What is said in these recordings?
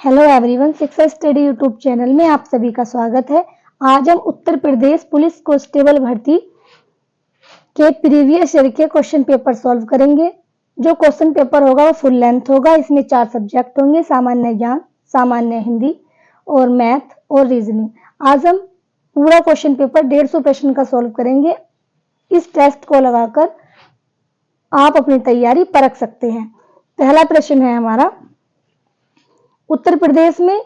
Hello everyone, शिक्षा study YouTube channel में आप सभी का स्वागत है। आज हम उत्तर प्रदेश पुलिस कांस्टेबल भर्ती के प्रीवियस ईयर के क्वेश्चन पेपर सॉल्व करेंगे। जो क्वेश्चन पेपर होगा वो फुल लेंथ होगा। इसमें 4 सब्जेक्ट होंगे: सामान्य ज्ञान, सामान्य हिंदी और मैथ और रीजनिंग। आज हम पूरा क्वेश्चन पेपर 150 प्रश्न का सॉल्व करेंगे। इस टेस्ट को लगाकर आप अपनी तैयारी परख सकते हैं। पहला प्रश्न है हमारा, उत्तर प्रदेश में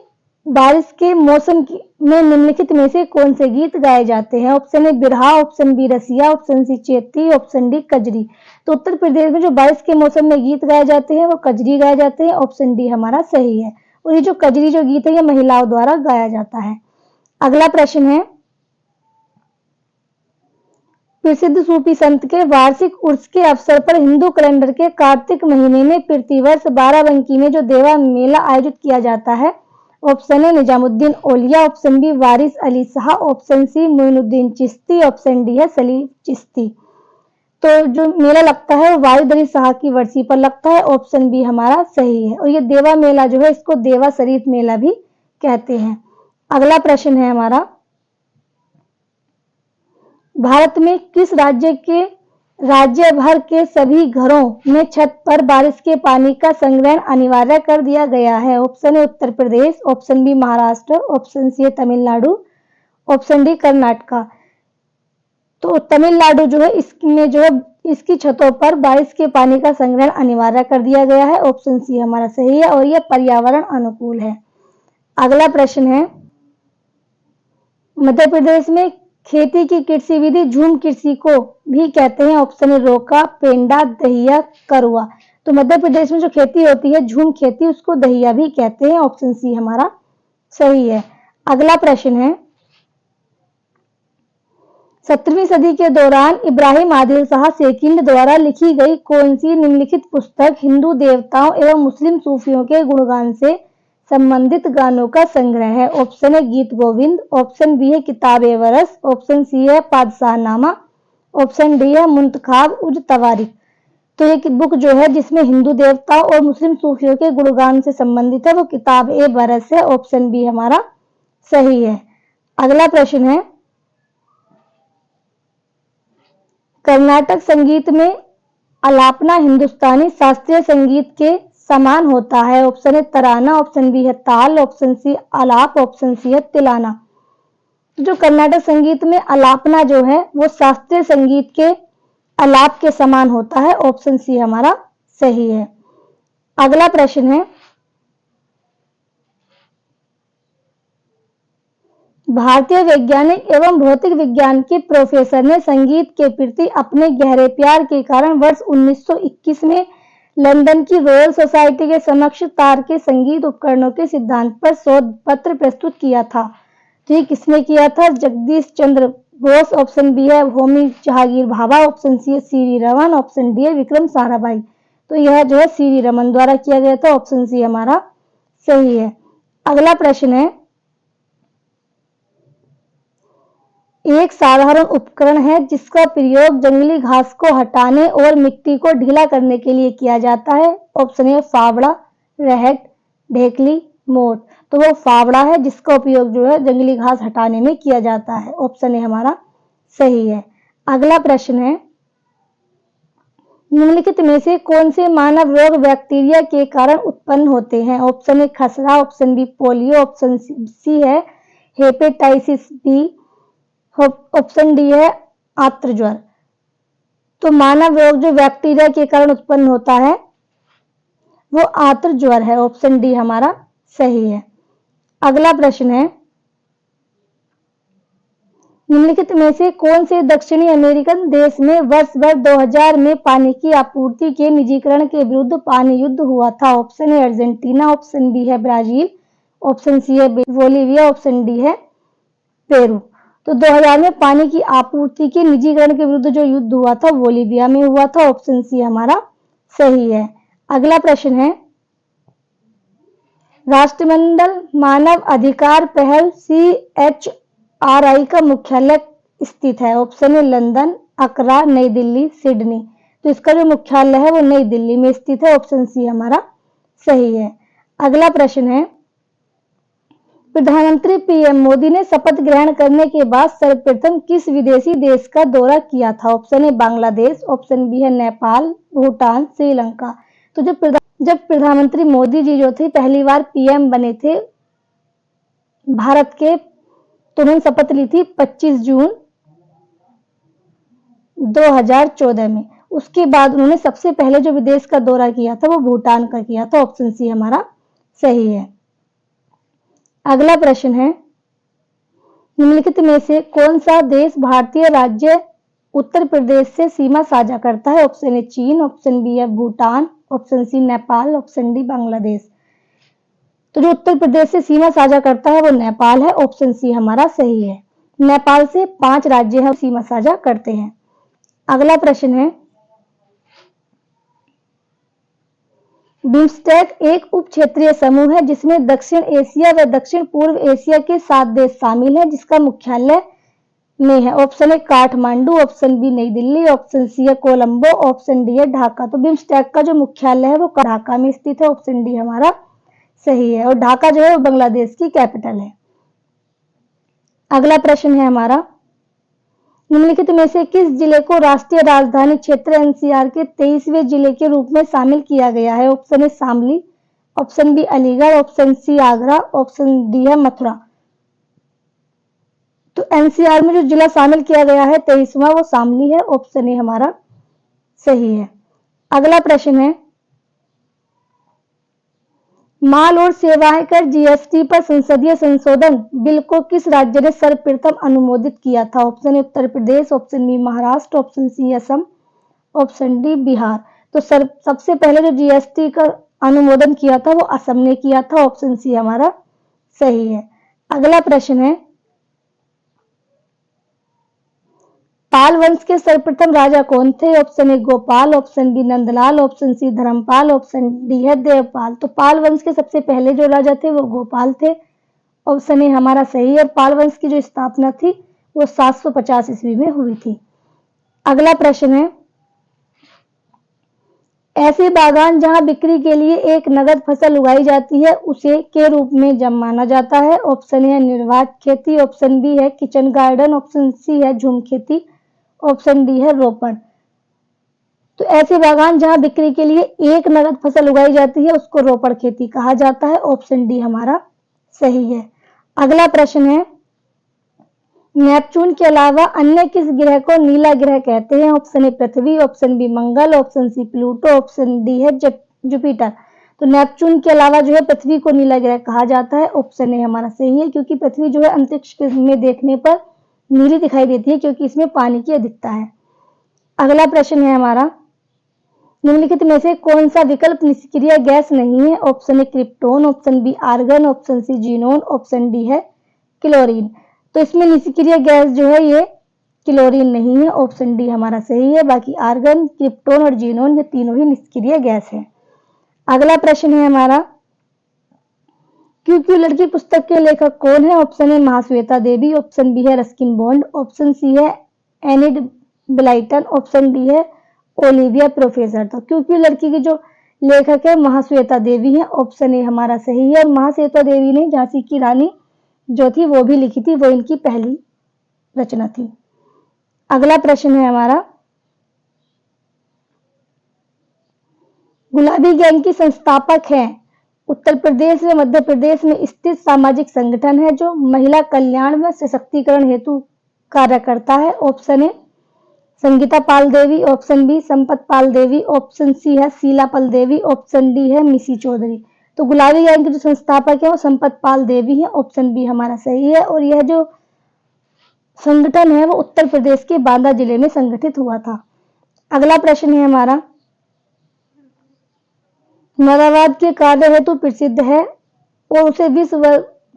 बारिश के मौसम में निम्नलिखित में से कौन से गीत गाए जाते हैं? ऑप्शन ए बिरहा, ऑप्शन बी रसिया, ऑप्शन सी चैती, ऑप्शन डी कजरी। तो उत्तर प्रदेश में जो बारिश के मौसम में गीत गाए जाते हैं वो कजरी गाए जाते हैं। ऑप्शन डी हमारा सही है। और ये जो कजरी जो गीत है ये महिलाओं द्वारा गाया जाता है। अगला प्रश्न है, प्रसिद्ध सूफी संत के वार्षिक उर्स के अवसर पर हिंदू कैलेंडर के कार्तिक महीने में प्रतिवर्ष बाराबंकी में जो देवा मेला आयोजित किया जाता है? Option A Nizamuddin Auliya, option B Waris Ali Shah, option C Moinuddin Chishti, option D है सलीम चिश्ती। तो जो मेला लगता है वो वारिस अली शाह की वर्सी पर लगता है। ऑप्शन बी हमारा सही है। और ये देवा मेला जो है इसको देवा शरीफ मेला भी कहते हैं। अगला प्रश्न है हमारा, भारत में किस राज्य भर के सभी घरों में छत पर बारिश के पानी का संग्रहण अनिवार्य कर दिया गया है? Option A Uttar Pradesh, option B Maharashtra, option C Tamil Nadu, option D Karnataka. तो तमिलनाडु जो है इसमें जो है इसकी छतों पर बारिश के पानी का संग्रहण अनिवार्य कर दिया गया है। ऑप्शन सी हमारा सही है और यह पर्यावरण अनुकूल है। अगला प्रश्न है, मध्य प्रदेश में खेती की कृषि विधि झूम कृषि को भी कहते हैं। ऑप्शन ए रोका, पेंडा, दहिया, करुआ। तो मध्य प्रदेश में जो खेती होती है झूम खेती, उसको दहिया भी कहते हैं। ऑप्शन सी हमारा सही है। अगला प्रश्न है, 17वीं सदी के दौरान इब्राहिम आदिल शाह सेकिंड द्वारा लिखी गई कौन सी निम्नलिखित पुस्तक हिंदू देवताओं एवं मुस्लिम सूफियों के गुणगान से संबंधित गानों का संग्रह है? ऑप्शन है गीत गोविंद, ऑप्शन बी है किताब-ए वरस, ऑप्शन सी है पादशाहनामा, ऑप्शन डी है मुंतखाब उज तवारीख। तो ये बुक जो है जिसमें हिंदू देवताओं और मुस्लिम सूफियों के गुणगान से संबंधित है वो किताब-ए वरस है। ऑप्शन बी हमारा सही है। अगला प्रश्न है, कर्नाटक संगीत में आलापना हिंदुस्तानी शास्त्रीय संगीत के समान होता है? ऑप्शन ए तराना, ऑप्शन बी है ताल, ऑप्शन सी आलाप, ऑप्शन सी है तिलाना। जो कर्नाटक संगीत में आलापना जो है वो शास्त्रीय संगीत के आलाप के समान होता है। ऑप्शन सी हमारा सही है। अगला प्रश्न है, भारतीय वैज्ञानिक एवं भौतिक विज्ञान के प्रोफेसर ने संगीत के प्रति अपने गहरे प्यार के कारण वर्ष 1921 में लंदन की रॉयल सोसाइटी के समक्ष तार के संगीत उपकरणों के सिद्धांत पर शोध पत्र प्रस्तुत किया था। तो ये किसने किया था? जगदीश चंद्र बोस। ऑप्शन बी है होमी जहांगीर भाभा, ऑप्शन सी है सीवी रमन, ऑप्शन डी है विक्रम साराभाई। तो यह जो है सीवी रमन द्वारा किया गया था। ऑप्शन सी हमारा सही है। अगला प्रश्न है, एक साधारण उपकरण है जिसका प्रयोग जंगली घास को हटाने और मिट्टी को ढीला करने के लिए किया जाता है। ऑप्शन ए फावड़ा, रहट, ढेकली, मोट। तो वो फावड़ा है जिसका उपयोग जो है जंगली घास हटाने में किया जाता है। ऑप्शन ए हमारा सही है। अगला प्रश्न है, निम्नलिखित में से कौन से मानव रोग बैक्टीरिया के कारण उत्पन्न होते हैं? ऑप्शन ए खसरा, option B polio, option C है हेपेटाइटिस बी, ऑप्शन डी है आंत्र ज्वर। तो मानव रोग जो बैक्टीरिया के कारण उत्पन्न होता है वो आंत्र ज्वर है। ऑप्शन डी हमारा सही है। अगला प्रश्न है, निम्नलिखित में से कौन से दक्षिणी अमेरिकन देश में वर्ष भर 2000 में पानी की आपूर्ति के निजीकरण के विरुद्ध पानी युद्ध हुआ था? Option A Argentina, option B है ब्राजील, ऑप्शन सी है बोलीविया, ऑप्शन डी है पेरू। तो 2000 में पानी की आपूर्ति के निजीकरण के विरुद्ध जो युद्ध हुआ था बोलीविया में हुआ था। ऑप्शन सी हमारा सही है। अगला प्रश्न है, राष्ट्रमंडल मानव अधिकार पहल CHRI का मुख्यालय स्थित है? ऑप्शन ए लंदन, अकरा, नई दिल्ली, सिडनी। तो इसका जो मुख्यालय है वो नई दिल्ली में स्थित है। ऑप्शन सी हमारा सही है। अगला प्रश्न है, प्रधानमंत्री पीएम मोदी ने शपथ ग्रहण करने के बाद सर्वप्रथम किस विदेशी देश का दौरा किया था? Option A Bangladesh, option B है नेपाल, भूटान, श्रीलंका। तो जब प्रधानमंत्री मोदी जी जो थे पहली बार पीएम बने थे भारत के, तो उन्होंने शपथ ली थी 25 जून 2014 में। उसके बाद उन्होंने सबसे पहले जो विदेश का दौरा किया था वो भूटान का किया था। ऑप्शन सी हमारा सही है। अगला प्रश्न है, निम्नलिखित में से कौन सा देश भारतीय राज्य उत्तर प्रदेश से सीमा साझा करता है? ऑप्शन ए चीन, ऑप्शन बी है Bhutan, option C Nepal, option D Bangladesh. तो जो उत्तर प्रदेश से सीमा साझा करता है वो नेपाल है। ऑप्शन सी हमारा सही है। नेपाल से 5 राज्य हैं सीमा साझा करते हैं। अगला प्रश्न है, बिम्स्टेक एक उप क्षेत्रीय समूह है जिसमें दक्षिण एशिया व दक्षिण पूर्व एशिया के 7 देश शामिल हैं, जिसका मुख्यालय में है। Option A Kathmandu, option B Nai Delhi, option C है कोलंबो, ऑप्शन डी है ढाका। तो बिम्स्टेक का जो मुख्यालय है वो ढाका में स्थित है। ऑप्शन डी हमारा सही है। और ढाका जो है वो बांग्लादेश की कैपिटल है। अगला प्रश्न है हमारा, निम्नलिखित में से किस जिले को राष्ट्रीय राजधानी क्षेत्र एनसीआर के 23वें जिले के रूप में शामिल किया गया है? Option A Shamli, option B Aligarh, option C Agra, option D है मथुरा। तो एनसीआर में जो जिला शामिल किया गया है 23वां वो शामली है। ऑप्शन ए हमारा सही है। अगला प्रश्न है, माल और सेवाएं कर जीएसटी पर संसदीय संशोधन बिल को किस राज्य ने सर्वप्रथम अनुमोदित किया था? Option A Uttar Pradesh, option B Maharashtra, option C Assam, option D Bihar. तो सबसे पहले जो जीएसटी का अनुमोदन किया था वो असम ने किया था। ऑप्शन सी हमारा सही है। अगला प्रश्न है, पाल वंश के सर्वप्रथम राजा कौन थे? Option A Gopal, option B Nandlal, option C Dharmapal, option D है देवपाल। तो पाल वंश के सबसे पहले जो राजा थे वो गोपाल थे। ऑप्शन ए हमारा सही है। पाल वंश की जो स्थापना थी वो 750 ईस्वी में हुई थी। अगला प्रश्न है, ऐसे बागान जहां बिक्री के लिए एक नगद फसल उगाई जाती है उसे के रूप में जब माना जाता है? ऑप्शन ए है निर्वात खेती, ऑप्शन बी है किचन गार्डन, ऑप्शन सी है झूम खेती, ऑप्शन डी है रोपण। तो ऐसे बागान जहां बिक्री के लिए एक नगद फसल उगाई जाती है उसको रोपण खेती कहा जाता है। ऑप्शन डी हमारा सही है। अगला प्रश्न है, नेपच्यून के अलावा अन्य किस ग्रह को नीला ग्रह कहते हैं? ऑप्शन ए पृथ्वी, ऑप्शन बी मंगल, option C Pluto, option D है जुपिटर। तो नेपच्यून के अलावा जो है पृथ्वी को नीला ग्रह कहा जाता है। ऑप्शन ए हमारा सही है, क्योंकि पृथ्वी जो है अंतरिक्ष में देखने पर नीली दिखाई देती है क्योंकि इसमें पानी की अधिकता है। अगला प्रश्न है हमारा, निम्नलिखित में से कौन सा विकल्प निष्क्रिय गैस नहीं है? Option A krypton, option B argon, option C xenon, option D है क्लोरीन। तो इसमें निष्क्रिय गैस जो है ये क्लोरीन नहीं है। ऑप्शन डी हमारा सही है। बाकी आर्गन, क्रिप्टोन और जीनोन ये तीनों ही निष्क्रिय गैस है। अगला प्रश्न है हमारा, क्यों क्यों लड़की पुस्तक के लेखक कौन है? Option A Mahasweta Devi, option B है रस्किन बॉन्ड, ऑप्शन सी है एनिड ब्लाइटन, ऑप्शन डी है ओलिविया प्रोफेसर। तो क्यों क्यों लड़की की जो लेखक है महाश्वेता देवी है। ऑप्शन ए हमारा सही है। और महाश्वेता देवी ने झांसी की रानी जो थी वो भी लिखी थी, वो इनकी पहली रचना थी। अगला प्रश्न है हमारा, गुलाबी गैंग की संस्थापक हैं उत्तर प्रदेश व मध्य प्रदेश में स्थित सामाजिक संगठन है जो महिला कल्याण व सशक्तिकरण हेतु कार्य करता है। Option A Sangeeta Pal Devi, option B Sampat Pal Devi, option C है शीला पाल देवी, ऑप्शन डी है मिसी चौधरी। तो गुलाबी गैंग के जो संस्थापक है वो संपत पाल देवी है। ऑप्शन बी हमारा सही है। और यह जो संगठन है वो उत्तर प्रदेश के बांदा जिले में संगठित हुआ था। अगला प्रश्न है हमारा, मुरादाबाद के कार्य हेतु प्रसिद्ध है और उसे विश्व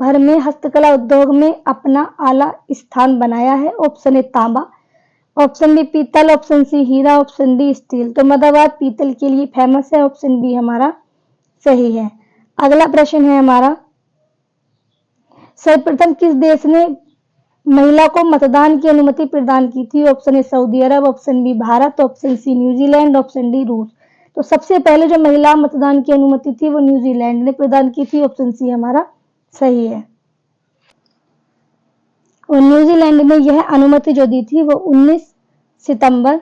भर में हस्तकला उद्योग में अपना आला स्थान बनाया है। ऑप्शन ए तांबा, ऑप्शन बी पीतल, ऑप्शन सी हीरा, ऑप्शन डी स्टील। तो मुरादाबाद पीतल के लिए फेमस है। ऑप्शन बी हमारा सही है। अगला प्रश्न है हमारा, सर्वप्रथम किस देश ने महिला को मतदान की अनुमति प्रदान की थी? Option A Saudi Arab, option B Bharat, option C New Zealand, option D रूस। तो सबसे पहले जो महिला मतदान की अनुमति थी वो न्यूजीलैंड ने प्रदान की थी। ऑप्शन सी हमारा सही है। और न्यूजीलैंड ने यह अनुमति जो दी थी वो 19 सितंबर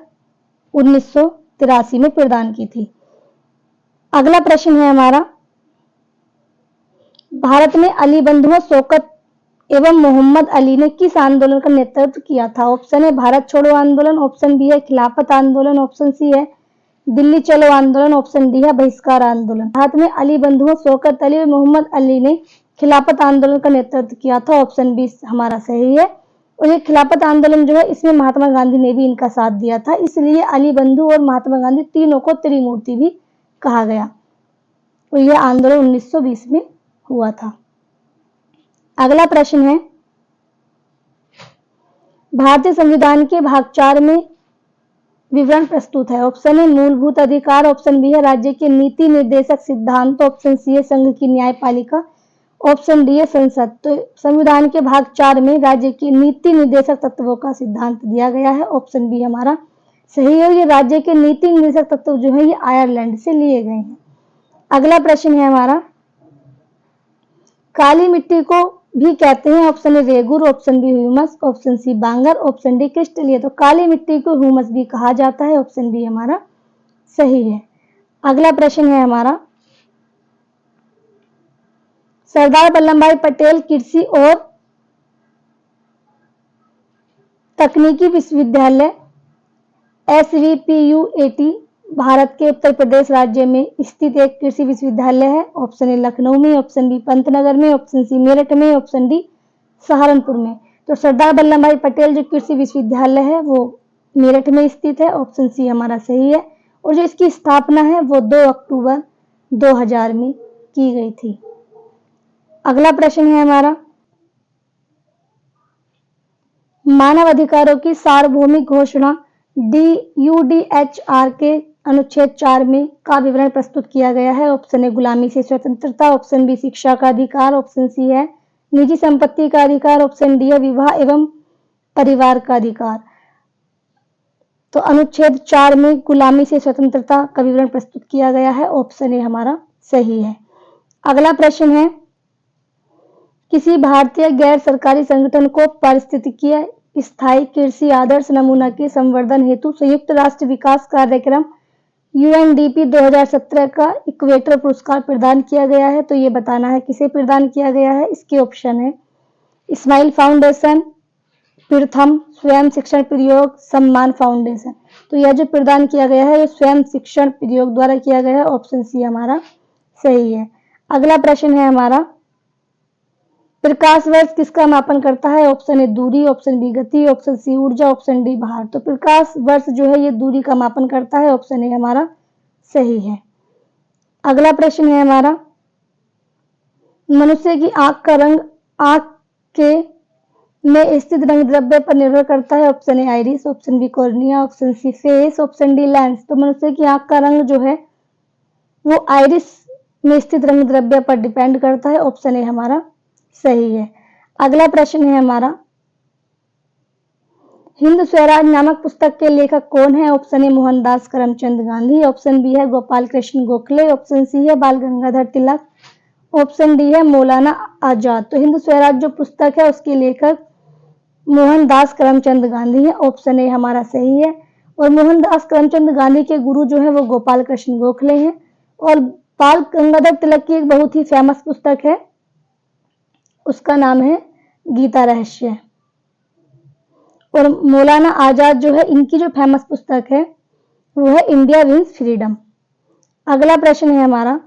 1983 में प्रदान की थी। अगला प्रश्न है हमारा, भारत में अली बंधुओं शौकत एवं मोहम्मद अली ने किस आंदोलन का नेतृत्व किया था? ऑप्शन है भारत छोड़ो आंदोलन, ऑप्शन बी है खिलाफत आंदोलन, ऑप्शन सी है दिल्ली चलो आंदोलन, ऑप्शन डी है बहिष्कार आंदोलन। भारत में अली बंधुओं शौकत अली और मोहम्मद अली ने खिलाफत आंदोलन का नेतृत्व किया था, ऑप्शन बी हमारा सही है। और ये खिलाफत आंदोलन जो है इसमें महात्मा गांधी ने भी इनका साथ दिया था, इसलिए अली बंधु और महात्मा गांधी तीनों को त्रिमूर्ति भी कहा गया। और यह आंदोलन 1920 में हुआ था। अगला प्रश्न है, भारतीय संविधान के भाग 4 में विवरण प्रस्तुत है। ऑप्शन है मूलभूत अधिकार, ऑप्शन बी है राज्य के नीति निर्देशक सिद्धांत, ऑप्शन सी है संघ की न्यायपालिका, ऑप्शन डी है संसद। तो संविधान के भाग 4 में राज्य की नीति निर्देशक तत्वों का सिद्धांत दिया गया है, ऑप्शन बी हमारा सही है। ये राज्य के नीति निर्देशक तत्व जो है ये आयरलैंड से लिए गए हैं। अगला प्रश्न है हमारा, काली मिट्टी को भी कहते हैं, option A regur, option B humus, option C bangar, option D क्रिस्टलीय। तो काली मिट्टी को ह्यूमस भी कहा जाता है, ऑप्शन बी हमारा सही है। अगला प्रश्न है हमारा, सरदार वल्लभ भाई पटेल कृषि और तकनीकी विश्वविद्यालय SVPUAT भारत के उत्तर प्रदेश राज्य में स्थित एक कृषि विश्वविद्यालय है, ऑप्शन ए लखनऊ में, ऑप्शन बी पंतनगर में, ऑप्शन सी मेरठ में, ऑप्शन डी सहारनपुर में। तो सरदार वल्लभ भाई पटेल जो कृषि विश्वविद्यालय है वो मेरठ में स्थित है, ऑप्शन सी हमारा सही है। और जो इसकी स्थापना है वो 2 अक्टूबर 2000 में की गई थी। अगला प्रश्न है हमारा, मानव अधिकारों की सार्वभौमिक घोषणा DUDHR के अनुच्छेद 4 में का विवरण प्रस्तुत किया गया है। ऑप्शन ए गुलामी से स्वतंत्रता, ऑप्शन बी शिक्षा का अधिकार, ऑप्शन सी है निजी संपत्ति का अधिकार, ऑप्शन डी है विवाह एवं परिवार का अधिकार। तो अनुच्छेद 4 में गुलामी से स्वतंत्रता का विवरण प्रस्तुत किया गया है, ऑप्शन ए हमारा सही है। अगला प्रश्न है, किसी भारतीय गैर सरकारी संगठन को पारिस्थितिकीय स्थायी कृषि आदर्श नमूना के संवर्धन हेतु संयुक्त राष्ट्र विकास कार्यक्रम UNDP 2017 का इक्वेटर पुरस्कार प्रदान किया गया है। तो ये बताना है किसे प्रदान किया गया है। इसके ऑप्शन है स्माइल फाउंडेशन, प्रथम स्वयं शिक्षण प्रयोग, सम्मान फाउंडेशन। तो यह जो प्रदान किया गया है ये स्वयं शिक्षण प्रयोग द्वारा किया गया है, ऑप्शन सी हमारा सही है। अगला प्रश्न है हमारा, प्रकाश वर्ष किसका मापन करता है? ऑप्शन ए दूरी, ऑप्शन बी गति, ऑप्शन सी ऊर्जा, ऑप्शन डी भार। तो प्रकाश वर्ष जो है ये दूरी का मापन करता है, ऑप्शन ए हमारा सही है। अगला प्रश्न है हमारा, मनुष्य की आंख का रंग आंख के में स्थित रंग द्रव्य पर निर्भर करता है, option A iris, option B cornea, option C face, option D lens. तो मनुष्य की आंख का रंग जो है वो आइरिस में स्थित रंग द्रव्य पर डिपेंड करता है, ऑप्शन ए हमारा सही है। अगला प्रश्न है हमारा, हिंद स्वराज नामक पुस्तक के लेखक कौन है? Option A Mohandas Karamchand Gandhi, option B है गोपाल कृष्ण गोखले, ऑप्शन सी है बाल गंगाधर तिलक, ऑप्शन डी है मौलाना आजाद। तो हिंद स्वराज जो पुस्तक है उसके लेखक मोहनदास करमचंद गांधी है, ऑप्शन ए हमारा सही है। और मोहनदास करमचंद गांधी के गुरु जो है वो गोपाल कृष्ण गोखले हैं। और बाल गंगाधर तिलक की एक बहुत ही फेमस पुस्तक है, उसका नाम है गीता रहस्य। और मौलाना आजाद जो है इनकी जो फेमस पुस्तक है वो है इंडिया विंस फ्रीडम। अगला प्रश्न है हमारा,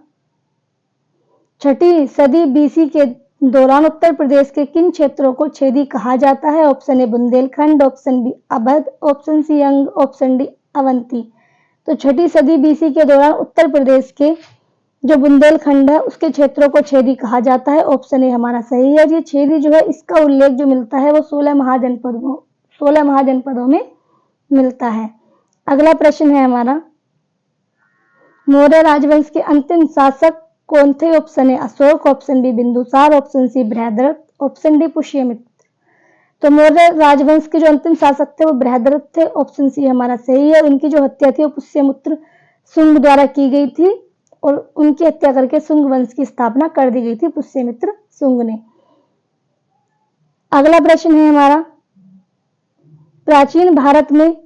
6वीं सदी BC के दौरान उत्तर प्रदेश के किन क्षेत्रों को छेदी कहा जाता है? Option A Bundelkhand, option B Awadh, option C Anga, option D Avanti. तो 6वीं सदी BC के दौरान उत्तर प्रदेश के जो बुंदेलखंड है उसके क्षेत्रों को छेदी कहा जाता है, ऑप्शन ए हमारा सही है। ये छेदी जो है इसका उल्लेख जो मिलता है वो 16 महाजनपदों में मिलता है। अगला प्रश्न है हमारा, मौर्य राजवंश के अंतिम शासक कौन थे? Option A Ashoka, option B Bindusara, option C Brihadratha, option D Pushyamitra. तो मौर्य राजवंश के जो अंतिम शासक थे वो बृहद्रथ थे, ऑप्शन सी हमारा सही है। उनकी जो हत्या थी वो पुष्यमित्र शुंग द्वारा की गई थी और उनकी हत्या करके शुंग वंश की स्थापना कर दी गई थी पुष्यमित्र शुंग ने। अगला प्रश्न है हमारा, प्राचीन भारत में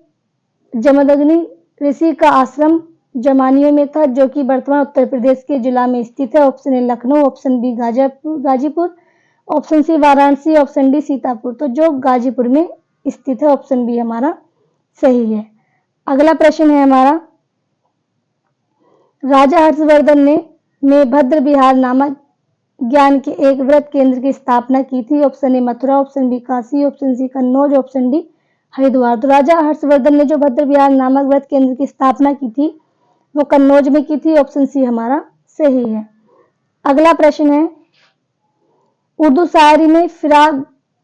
जमदग्नि ऋषि का आश्रम जमानियों में था, जो कि वर्तमान उत्तर प्रदेश के जिला में स्थित है। Option A Lucknow, option B Ghazipur, option C Varanasi, option D Sitapur. तो जो गाजीपुर में स्थित है, ऑप्शन बी हमारा सही है। अगला प्रश्न है हमारा, राजा हर्षवर्धन ने भद्र विहार नामक ज्ञान के एक वृत्त केंद्र की स्थापना की थी। Option A Mathura, option B Kashi, option C Kannauj, option D Haridwar. तो राजा हर्षवर्धन ने जो भद्र विहार नामक वृत्त केंद्र की स्थापना की थी वो कन्नौज में की थी। ऑप्शन सी हमारा सही है। अगला प्रश्न है, उर्दू शायरी में फिराक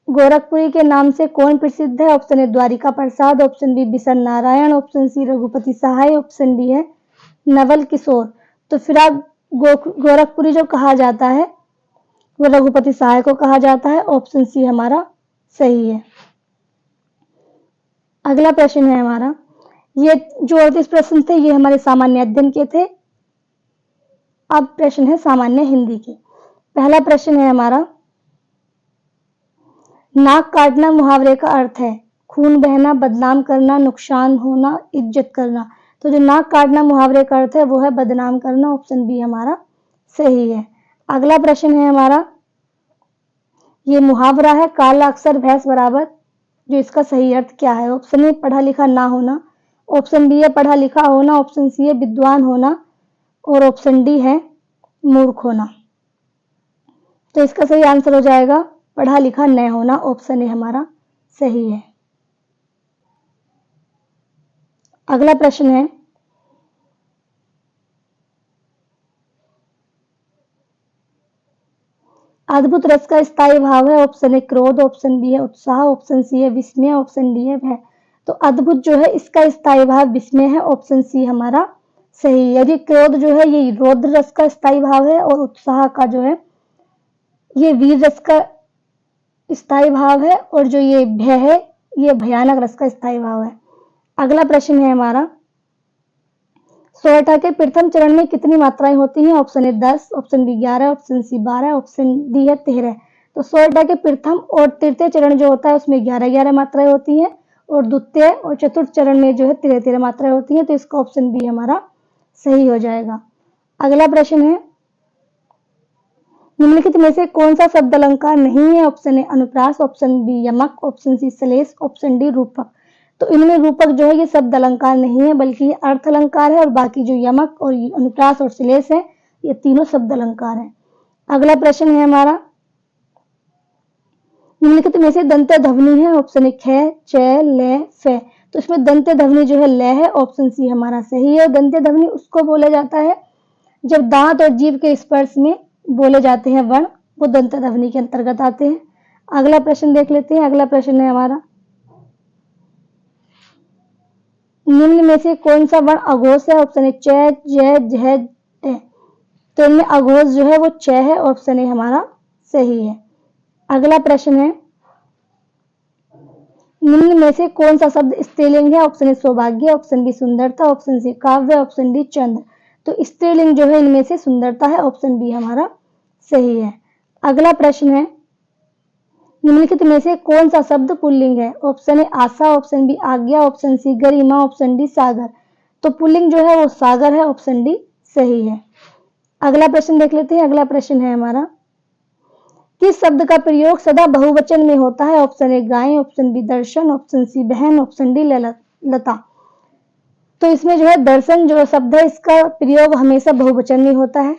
गोरखपुरी के नाम से कौन प्रसिद्ध है? Option A Dwarika Prasad, option B Bishan Narayan, option C Raghupati Sahay, option D है नवल किशोर। तो फिराक गोरखपुरी जो कहा जाता है वो रघुपति सहाय को कहा जाता है। ऑप्शन सी हमारा सही है। अगला प्रश्न है हमारा, ये जो 38 प्रश्न थे ये हमारे सामान्य अध्ययन के थे। अब प्रश्न है सामान्य हिंदी के। पहला प्रश्न है हमारा, नाक काटना मुहावरे का अर्थ है खून बहना, बदनाम करना, नुकसान होना, इज्जत करना। तो जो नाक काटना मुहावरे का अर्थ है वो है बदनाम करना। ऑप्शन बी हमारा सही है। अगला प्रश्न है हमारा, ये मुहावरा है काला अक्षर भैंस बराबर, जो इसका सही अर्थ क्या है? ऑप्शन ए पढ़ा लिखा ना होना, ऑप्शन बी है पढ़ा लिखा होना, ऑप्शन सी है विद्वान होना और ऑप्शन डी है मूर्ख होना। तो इसका सही आंसर हो जाएगा पढ़ा लिखा न होना। ऑप्शन ए हमारा सही है। अगला प्रश्न है, अद्भुत रस का स्थायी भाव है। ऑप्शन ए क्रोध, ऑप्शन बी है उत्साह, ऑप्शन सी है विस्मय, ऑप्शन डी है भय। तो अद्भुत जो है इसका स्थायी भाव विस्मय है। ऑप्शन सी हमारा सही है। यदि क्रोध जो है ये रौद्र रस का स्थायी भाव है और उत्साह का जो है ये वीर रस का स्थायी भाव है और जो ये भय है ये भयानक रस का स्थायी भाव है। अगला प्रश्न है हमारा, सोरठा के प्रथम चरण में कितनी मात्राएं होती हैं? Option A 10, option B 11, option C 12, option D है 13। तो सोरठा के प्रथम और तृतीय चरण जो होता है उसमें 11-11 मात्राएं होती हैं और द्वितीय और चतुर्थ चरण में जो है 13-13 मात्राएं होती हैं। तो इसका ऑप्शन बी हमारा सही हो जाएगा। अगला प्रश्न है, निम्नलिखित में से कौन सा शब्द अलंकार नहीं है? ऑप्शन ए अनुप्रास, ऑप्शन बी यमक, ऑप्शन सी श्लेष, ऑप्शन डी रूपक। तो इनमें रूपक जो है ये शब्द अलंकार नहीं है बल्कि ये अर्थ अलंकार है और बाकी जो यमक और अनुप्रास और श्लेष है ये तीनों शब्द अलंकार है। अगला प्रश्न है हमारा, निम्नलिखित में से दंत्य ध्वनि है? ऑप्शन ए ख, च, ल, फ। तो इसमें दंत्य ध्वनि जो है ल है। ऑप्शन सी हमारा सही है। दंत्य ध्वनि उसको बोला जाता है जब दांत और जीभ के स्पर्श में बोले जाते हैं वर्ण, वो दंत्य ध्वनि के अंतर्गत आते हैं। अगला प्रश्न देख लेते हैं। अगला प्रश्न है हमारा, निम्न में से कौन सा वर्ण अघोष है? ऑप्शन ए च, ज, झ, ट। तो इनमें अघोष जो है वो च है। ऑप्शन ए हमारा सही है। अगला प्रश्न है, निम्न में से कौन सा शब्द स्त्रीलिंग है? ऑप्शन ए सौभाग्य, ऑप्शन बी सुंदरता, ऑप्शन सी काव्य, ऑप्शन डी चंद्र। तो स्त्रीलिंग जो है इनमें से सुंदरता है। ऑप्शन बी हमारा सही है। अगला प्रश्न है, निम्नलिखित में से कौन सा शब्द पुल्लिंग है? ऑप्शन ए आशा, ऑप्शन बी आज्ञा, ऑप्शन सी गरिमा, ऑप्शन डी सागर। तो पुल्लिंग जो है वो सागर है। ऑप्शन डी सही है। अगला प्रश्न देख लेते हैं। अगला प्रश्न है हमारा, किस शब्द का प्रयोग सदा बहुवचन में होता है? ऑप्शन ए गाय, ऑप्शन बी दर्शन, ऑप्शन सी बहन, ऑप्शन डी लता। तो इसमें जो है दर्शन जो शब्द है इसका प्रयोग हमेशा बहुवचन में होता है।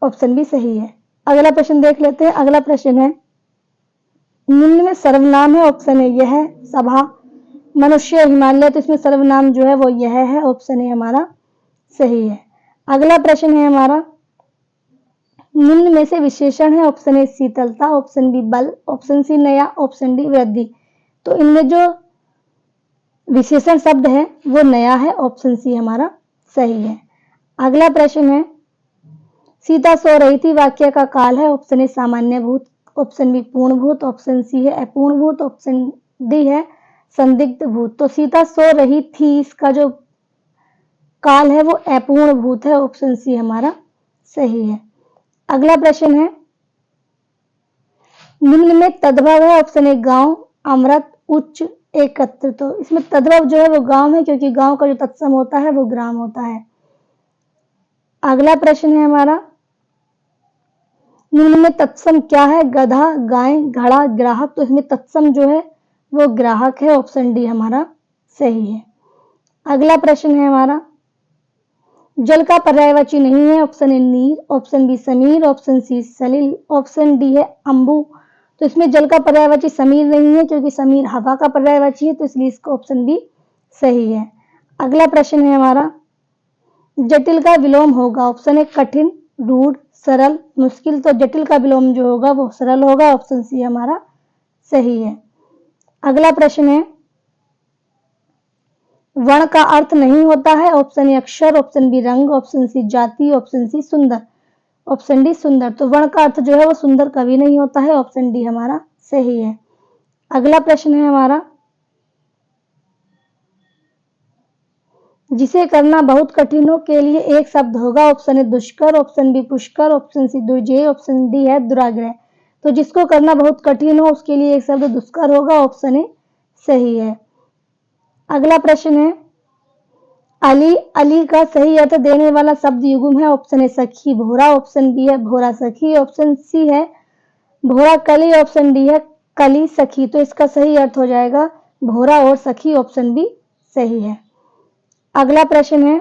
ऑप्शन बी सही है। अगला प्रश्न देख लेते हैं। अगला प्रश्न है, निम्न में सर्वनाम है? ऑप्शन ए यह, सभा, मनुष्य, हिमालय। तो इसमें सर्वनाम जो है वो यह है। ऑप्शन ए हमारा सही है। अगला प्रश्न है हमारा, निम्न में से विशेषण है? ऑप्शन ए शीतलता, ऑप्शन बी बल, ऑप्शन सी नया, ऑप्शन डी वृद्धि। तो इनमें जो विशेषण शब्द है वो नया है। ऑप्शन सी हमारा सही है। अगला प्रश्न है, सीता सो रही थी वाक्य का काल है? ऑप्शन ए सामान्य भूत, ऑप्शन बी पूर्ण भूत, ऑप्शन सी है अपूर्ण भूत, ऑप्शन डी है संदिग्ध भूत। तो सीता सो रही थी इसका जो काल है वो अपूर्ण भूत है। ऑप्शन सी हमारा सही है। अगला प्रश्न है, निम्न में तद्भव है, ऑप्शन ए गांव, अमृत, उच्च, एकत्र। तो इसमें तद्भव जो है वो गांव है, क्योंकि गांव का जो तत्सम होता है वो ग्राम होता है। अगला प्रश्न है हमारा, निम्न में तत्सम क्या है? गधा, गाय, घड़ा, ग्राहक। तो इसमें तत्सम जो है वो ग्राहक है, ऑप्शन डी हमारा सही है। अगला प्रश्न है हमारा, जल का पर्यायवाची नहीं है, ऑप्शन ए नीर, ऑप्शन बी समीर, ऑप्शन सी सलिल, ऑप्शन डी है अम्बु। तो इसमें जल का पर्यायवाची समीर नहीं है, क्योंकि समीर हवा का पर्यायवाची है, तो इसलिए इसका ऑप्शन बी सही है। अगला प्रश्न है हमारा, जटिल का विलोम होगा, ऑप्शन ए कठिन, रूढ़, सरल, मुश्किल। तो जटिल का विलोम जो होगा वो सरल होगा, ऑप्शन सी हमारा सही है। अगला प्रश्न है, वर्ण का अर्थ नहीं होता है, ऑप्शन ए अक्षर, ऑप्शन बी रंग, ऑप्शन सी जाति, ऑप्शन सी सुंदर, ऑप्शन डी सुंदर। तो वर्ण का अर्थ जो है वो सुंदर कभी नहीं होता है, ऑप्शन डी हमारा सही है। अगला प्रश्न है हमारा, जिसे करना बहुत कठिन हो के लिए एक शब्द होगा, ऑप्शन ए दुष्कर, ऑप्शन बी पुष्कर, ऑप्शन सी दुर्जेय, ऑप्शन डी है दुराग्रह। तो जिसको करना बहुत कठिन हो उसके लिए एक शब्द दुष्कर होगा, ऑप्शन ए सही है। अगला प्रश्न है, अली, अली का सही अर्थ देने वाला शब्द युग्म है, ऑप्शन ए सखी भोरा, ऑप्शन बी है भोरा सखी, ऑप्शन सी है भोरा कली, ऑप्शन डी है कली सखी। तो इसका सही अर्थ हो जाएगा भोरा और सखी, ऑप्शन बी सही है। अगला प्रश्न है,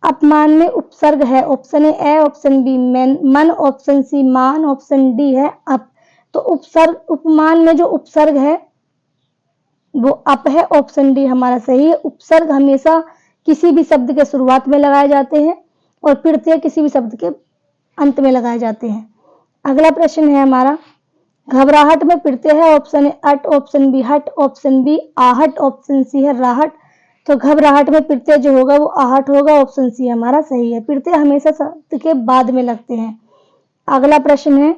अपमान में उपसर्ग है, ऑप्शन ए, ऑप्शन बी मन, ऑप्शन सी मान, ऑप्शन डी है अप। तो उपसर्ग, उपमान में जो उपसर्ग है वो अप है, ऑप्शन डी हमारा सही है। उपसर्ग हमेशा किसी भी शब्द के शुरुआत में लगाए जाते हैं और प्रत्यय किसी भी शब्द के अंत में लगाए जाते हैं। अगला प्रश्न है हमारा, घबराहट में प्रत्यय है, ऑप्शन ए अट, ऑप्शन बी हट, ऑप्शन बी आहट, ऑप्शन सी है राहट। तो घबराहट में प्रत्यय जो होगा वो आहट होगा, ऑप्शन सी हमारा सही है। प्रत्यय हमेशा शब्द के बाद में लगते हैं। अगला प्रश्न है,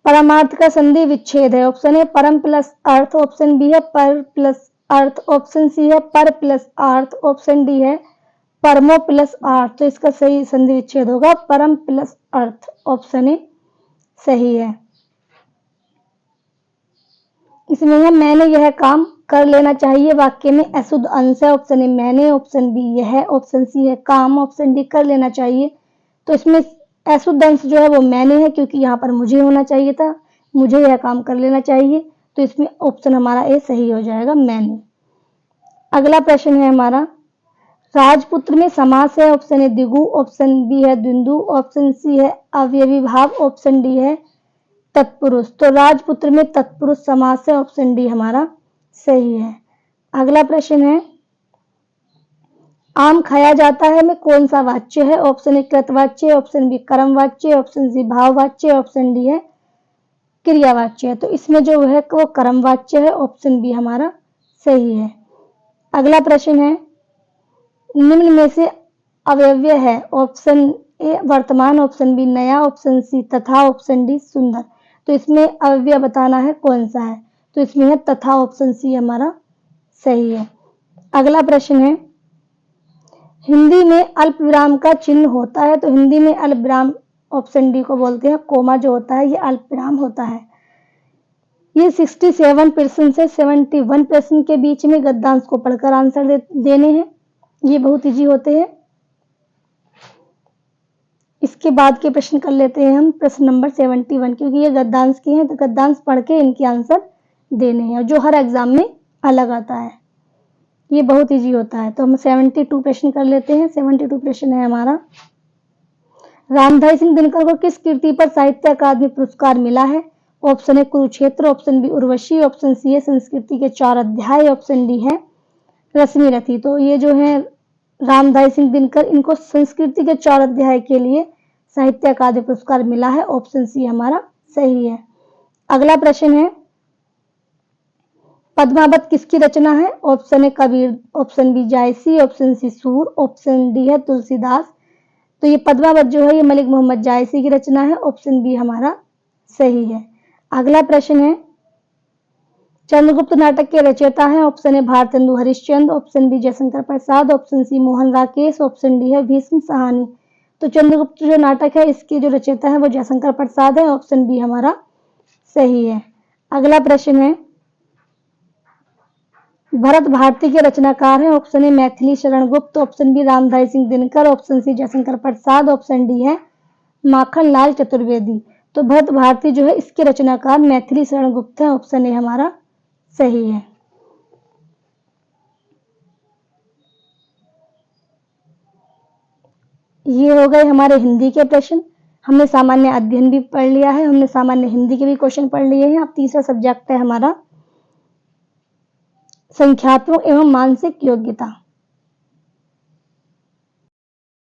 परमार्थ का संधि विच्छेद है, ऑप्शन ए परम प्लस अर्थ, ऑप्शन बी है पर प्लस अर्थ, ऑप्शन सी है पर प्लस अर्थ, ऑप्शन डी है परमो प्लस अर्थ। तो इसका सही संधि विच्छेद होगा परम प्लस अर्थ, ऑप्शन ए सही है। इसमें है मैंने यह काम कर लेना चाहिए, वाक्य में अशुद्ध अंश है, ऑप्शन ए मैंने, ऑप्शन बी यह, ऑप्शन सी है काम, ऑप्शन डी कर लेना चाहिए। तो इसमें अशुद्ध अंश जो है वो मैंने है, क्योंकि यहाँ पर मुझे होना चाहिए था, मुझे यह काम कर लेना चाहिए। तो इसमें ऑप्शन हमारा ए सही हो जाएगा, मैंने। अगला प्रश्न है हमारा, राजपुत्र में समास है, ऑप्शन ए दिगु, ऑप्शन बी है द्विंदु, ऑप्शन सी है अवयवी भाव, ऑप्शन डी है तत्पुरुष। तो राजपुत्र में तत्पुरुष समास है, ऑप्शन डी हमारा सही है। अगला प्रश्न है, आम खाया जाता है में कौन सा वाच्य है, ऑप्शन ए कृतवाच्य, ऑप्शन बी कर्मवाच्य, ऑप्शन सी भाववाच्य, ऑप्शन डी है क्रियावाच्य। तो इसमें जो है वो कर्मवाच्य है, ऑप्शन बी हमारा सही है। अगला प्रश्न है, निम्न में से अव्यय है, ऑप्शन ए वर्तमान, ऑप्शन बी नया, ऑप्शन सी तथा, ऑप्शन डी सुंदर। तो इसमें अव्यय बताना है कौन सा है, तो इसमें है तथा, ऑप्शन सी हमारा सही है। अगला प्रश्न है, हिंदी में अल्प विराम का चिन्ह होता है, तो हिंदी में अल्प विराम ऑप्शन डी को बोलते हैं कोमा जो होता है ये अल्प विराम होता है। ये 67% से 71% के बीच में गद्यांश को पढ़कर आंसर देने हैं, ये बहुत इजी होते हैं। इसके बाद के प्रश्न कर लेते हैं हम, प्रश्न नंबर 71, क्योंकि ये गद्यांश के हैं तो गद्यांश पढ़ के इनके आंसर देने हैं, जो हर एग्जाम में अलग आता है, ये बहुत इजी होता है। तो हम 72 प्रश्न कर लेते हैं। 72 प्रश्न है हमारा, रामधारी सिंह दिनकर को किस कृति पर साहित्य अकादमी पुरस्कार मिला है, option A Kurukshetra, option B Urvashi, option C है संस्कृति के 4 अध्याय, ऑप्शन डी है रश्मि रथी। तो ये जो है रामधारी सिंह दिनकर, इनको संस्कृति के 4 अध्याय के लिए साहित्य अकादमी पुरस्कार मिला है, ऑप्शन सी हमारा सही है। अगला प्रश्न है, पद्मावत किसकी रचना है, option A Kabir, option B Jayasi, option C Sur, option D है तुलसीदास। तो ये पद्मावत जो है ये मलिक मोहम्मद जायसी की रचना है, ऑप्शन बी हमारा सही है। अगला प्रश्न है, चंद्रगुप्त नाटक के रचयिता हैं, option A Bharatendu Harishchandra, option B Jaishankar Prasad, option C Mohan Rakesh, option D है भीष्म साहनी। तो चंद्रगुप्त जो नाटक है इसके जो रचयिता है वो जयशंकर प्रसाद है, ऑप्शन बी हमारा सही है। अगला प्रश्न है, भरत भारती के रचनाकार हैं। ऑप्शन ए Maithili Sharan Gupt, option B Ramdhari Singh Dinkar, option C Jaishankar Prasad, option D है माखन लाल चतुर्वेदी। तो भरत भारती जो है इसके रचनाकार मैथिली शरण गुप्त है। ऑप्शन ए हमारा सही है। ये हो गए हमारे हिंदी के प्रश्न। हमने सामान्य अध्ययन भी पढ़ लिया है, हमने सामान्य हिंदी के भी क्वेश्चन पढ़ लिए हैं। अब तीसरा सब्जेक्ट है हमारा संख्यात्मक एवं मानसिक योग्यता।